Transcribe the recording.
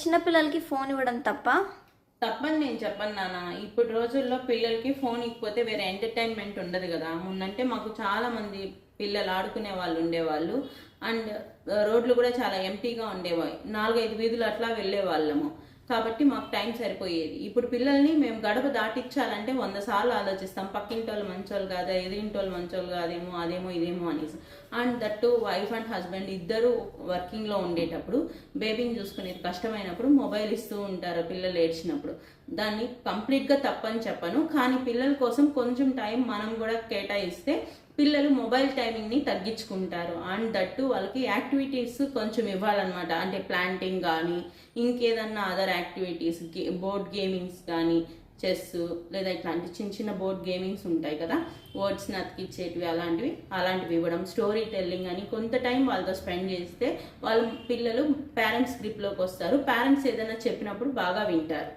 చిన్నపిల్లలకి ఫోన్ ఇవ్వడం తప్పని నేను చెప్పను నాన్న. ఇప్పుడు రోజుల్లో పిల్లలకి ఫోన్ ఇకపోతే వేరే ఎంటర్టైన్మెంట్ ఉండదు కదా. ముందంటే మాకు చాలా మంది పిల్లలు ఆడుకునే వాళ్ళు ఉండేవాళ్ళు. అండ్ రోడ్లు కూడా చాలా ఎంటీగా ఉండేవి. 4-5 వీధులు అట్లా వెళ్ళే వాళ్ళము. కాబట్టి మాకు టైం సరిపోయేది. ఇప్పుడు పిల్లల్ని మేము గడప దాటించాలంటే 100 సార్లు ఆలోచిస్తాం. పక్కింటోళ్ళు మంచోళ్ళు కాదా, ఎదిరింటోళ్ళు మంచోళ్ళు కాదేమో, అదేమో ఇదేమో అనేసి. And that wife and husband ఇద్దరు వర్కింగ్లో ఉండేటప్పుడు బేబీని చూసుకునేది కష్టమైనప్పుడు మొబైల్ ఇస్తూ ఉంటారు పిల్లలు ఏడ్చినప్పుడు. దాన్ని కంప్లీట్గా తప్పని చెప్పను, కానీ పిల్లల కోసం కొంచెం టైం మనం కూడా కేటాయిస్తే పిల్లలు మొబైల్ టైమింగ్ని తగ్గించుకుంటారు. అండ్ దట్టు వాళ్ళకి యాక్టివిటీస్ కొంచెం ఇవ్వాలన్నమాట. అంటే ప్లాంటింగ్ కానీ ఇంకేదన్నా అదర్ యాక్టివిటీస్, బోర్డ్ గేమింగ్స్ కానీ, చెస్ లేదా ఇట్లాంటి చిన్న చిన్న బోర్డ్ గేమింగ్స్ ఉంటాయి కదా, వర్డ్స్ని అతికిచ్చేటివి, అలాంటివి ఇవ్వడం. స్టోరీ టెల్లింగ్ అని కొంత టైం వాళ్ళతో స్పెండ్ చేస్తే వాళ్ళ పిల్లలు పేరెంట్స్ గ్రిప్లోకి వస్తారు. పేరెంట్స్ ఏదైనా చెప్పినప్పుడు బాగా వింటారు.